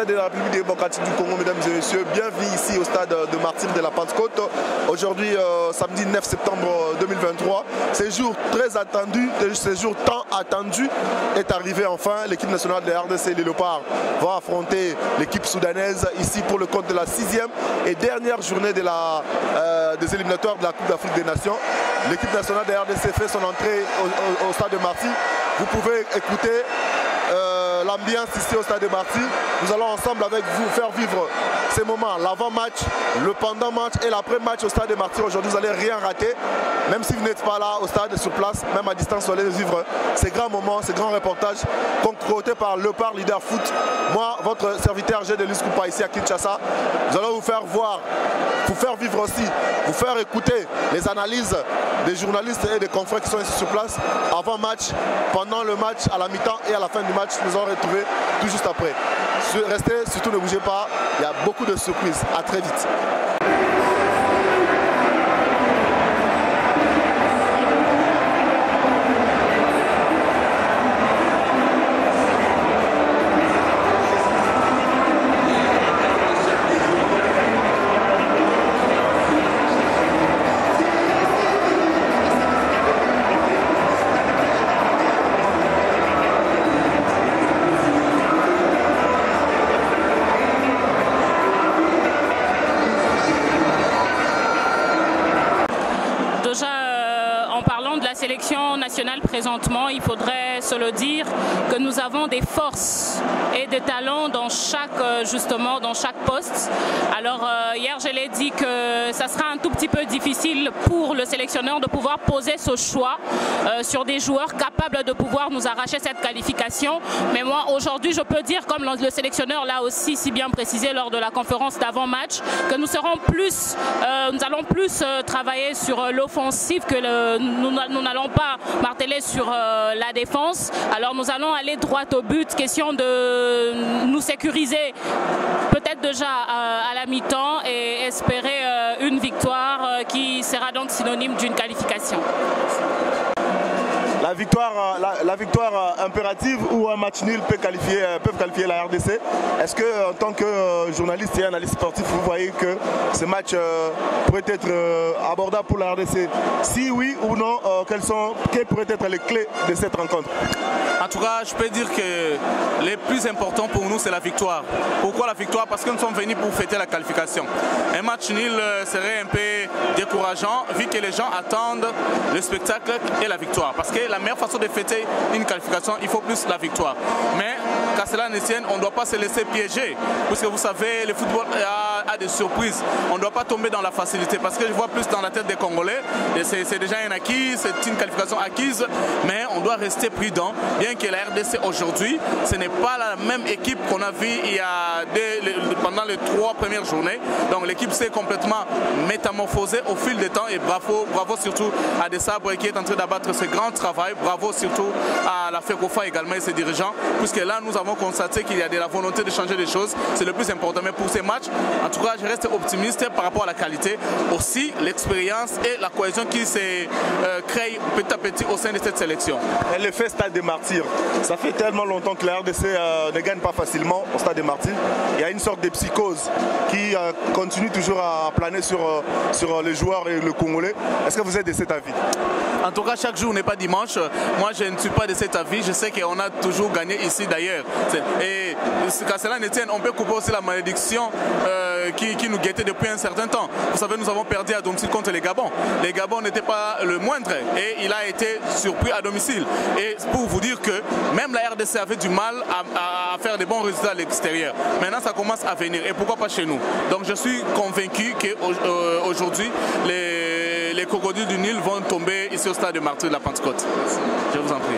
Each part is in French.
de la République démocratique du Congo, mesdames et messieurs, bienvenue ici au stade de Martyrs de la Pentecôte. Aujourd'hui, samedi 9 septembre 2023, ce jour très attendu, ce jour tant attendu est arrivé enfin. L'équipe nationale de RDC, les Léopards, va affronter l'équipe soudanaise ici pour le compte de la 6e et dernière journée de des éliminatoires de la Coupe d'Afrique des Nations. L'équipe nationale de RDC fait son entrée au stade de Martyrs. Vous pouvez écouter l'ambiance ici au stade de Martyrs. Nous allons ensemble avec vous faire vivre ces moments, l'avant-match, le pendant-match et l'après-match au stade de Martyrs. Aujourd'hui, vous n'allez rien rater. Même si vous n'êtes pas là au stade, sur place, même à distance, vous allez vivre ces grands moments, ces grands reportages concoctés par Léopard Leader Foot. Moi, votre serviteur G de Koupa ici à Kinshasa. Nous allons vous faire voir, vous faire vivre aussi, vous faire écouter les analyses des journalistes et des confrères qui sont ici sur place avant match, pendant le match, à la mi-temps et à la fin du match. Nous allons retrouver tout juste après. Restez, surtout ne bougez pas, il y a beaucoup de surprises. À très vite. sélection nationale présentement, il faudrait se le dire, que nous avons des forces et des talents dans chaque poste. Alors hier je l'ai dit que ça sera un tout petit peu difficile pour le sélectionneur de pouvoir poser ce choix sur des joueurs capables de pouvoir nous arracher cette qualification. Mais moi aujourd'hui je peux dire, comme le sélectionneur l'a aussi si bien précisé lors de la conférence d'avant-match, que nous allons plus travailler sur l'offensive, que nous n'allons pas marteler sur la défense. Alors nous allons aller droit au but, question de nous sécuriser peut-être déjà à la mi-temps et espérer une victoire qui sera donc synonyme d'une qualification. La victoire impérative ou un match nul peuvent qualifier la RDC. Est-ce que en tant que journaliste et analyste sportif, vous voyez que ce match pourrait être abordable pour la RDC? Si oui ou non, quelles pourraient être les clés de cette rencontre? En tout cas, je peux dire que le plus important pour nous, c'est la victoire. Pourquoi la victoire? Parce que nous sommes venus pour fêter la qualification. Un match nul serait un peu décourageant, vu que les gens attendent le spectacle et la victoire. Parce que la meilleure façon de fêter une qualification, il faut plus la victoire. Mais qu'à cela ne tienne, on ne doit pas se laisser piéger. Parce que vous savez, le football a des surprises. On ne doit pas tomber dans la facilité. Parce que je vois plus dans la tête des Congolais, c'est déjà un acquis, c'est une qualification acquise. Mais on doit rester prudent. Bien que la RDC aujourd'hui, ce n'est pas la même équipe qu'on a vue pendant les 3 premières journées. Donc l'équipe s'est complètement métamorphosée au fil du temps. Et bravo surtout à Desabre qui est en train d'abattre ce grand travail. Bravo surtout à la FECOFA également et ses dirigeants, puisque là nous avons constaté qu'il y a de la volonté de changer les choses. C'est le plus important. Mais pour ces matchs, en tout cas, je reste optimiste par rapport à la qualité. Aussi, l'expérience et la cohésion qui se crée petit à petit au sein de cette sélection. Et l'effet Stade des Martyrs, ça fait tellement longtemps que la RDC ne gagne pas facilement au Stade des Martyrs. Il y a une sorte de psychose qui continue toujours à planer sur les joueurs et le Congolais. Est-ce que vous êtes de cet avis? En tout cas, chaque jour n'est pas dimanche. Moi, je ne suis pas de cet avis. Je sais qu'on a toujours gagné ici d'ailleurs. Et qu'à cela ne tienne, on peut couper aussi la malédiction qui nous guettait depuis un certain temps. Vous savez, nous avons perdu à domicile contre les Gabons. Les Gabons n'étaient pas le moindre et il a été surpris à domicile. Et pour vous dire que même la RDC avait du mal à faire des bons résultats à l'extérieur. Maintenant, ça commence à venir. Et pourquoi pas chez nous? Donc, je suis convaincu qu'aujourd'hui, les crocodiles du Nil vont tomber ici au stade de Martyrs de la Pentecôte. Je vous en prie.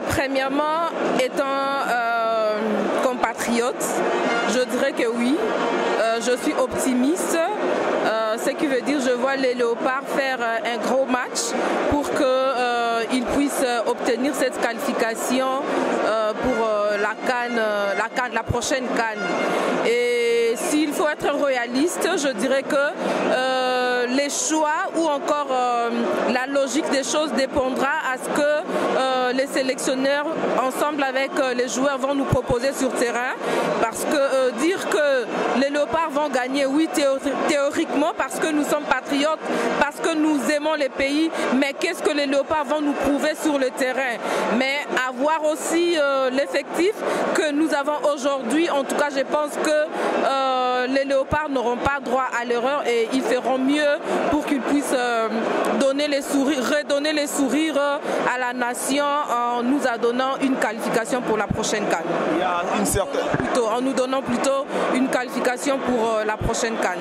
Premièrement, étant compatriote, je dirais que oui, je suis optimiste, ce qui veut dire je vois les Léopards faire un gros match pour qu'ils puissent obtenir cette qualification pour la prochaine CAN. Et s'il faut être royaliste, je dirais que les choix ou encore la logique des choses dépendra à ce que les sélectionneurs, ensemble avec les joueurs, vont nous proposer sur terrain. Parce que dire que les Léopards vont gagner, oui, théoriquement, parce que nous sommes patriotes, parce que nous aimons les pays, mais qu'est-ce que les Léopards vont nous prouver sur le terrain? Mais avoir aussi l'effectif que nous avons aujourd'hui, en tout cas, je pense que les Léopards n'auront pas droit à l'erreur et ils feront mieux pour qu'ils puissent redonner les sourires à la nation en nous donnant une qualification pour la prochaine CAN. Il y a une certaine... En nous donnant plutôt une qualification pour la prochaine CAN.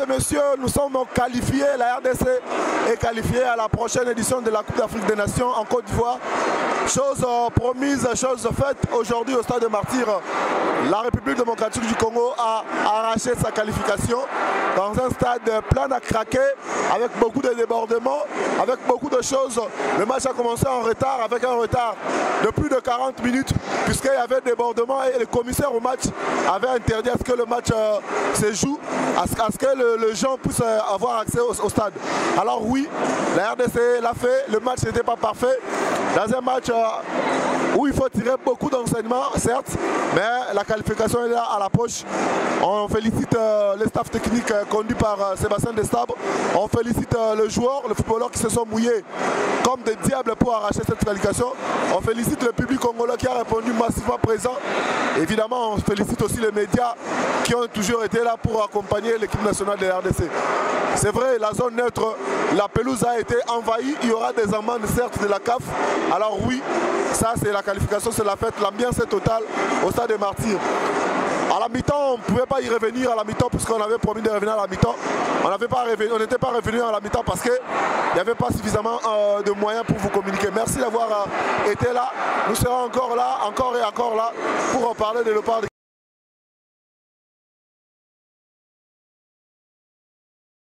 et messieurs, nous sommes qualifiés, la RDC est qualifiée à la prochaine édition de la Coupe d'Afrique des Nations en Côte d'Ivoire. Chose promise, chose faite, aujourd'hui au stade de Martyrs, la République démocratique du Congo a arraché sa qualification dans un stade plein à craquer, avec beaucoup de débordements, avec beaucoup de choses. Le match a commencé en retard, avec un retard de plus de 40 minutes, puisqu'il y avait débordement et le commissaire au match avait interdit à ce que le match se joue, à ce que les gens puissent avoir accès au stade. Alors oui, la RDC l'a fait, le match n'était pas parfait. Dans un match où il faut tirer beaucoup d'enseignements, certes, mais la qualification est là à la poche. On félicite les staffs techniques conduits par Sébastien Desabre. On félicite les joueurs, les footballeurs qui se sont mouillés comme des diables pour arracher cette qualification. On félicite le public congolais qui a répondu massivement présent. Évidemment, on félicite aussi les médias qui ont toujours été là pour accompagner l'équipe nationale de la RDC. C'est vrai, la zone neutre, la pelouse a été envahie. Il y aura des amendes, certes, de la CAF. Alors oui, ça c'est la qualification, c'est la fête. L'ambiance est totale au stade des Martyrs. À la mi-temps, on ne pouvait pas y revenir à la mi-temps puisqu'on avait promis de revenir à la mi-temps. On n'était pas revenu à la mi-temps parce qu'il n'y avait pas suffisamment de moyens pour vous communiquer. Merci d'avoir été là. Nous serons encore là, encore et encore là pour en parler de le part de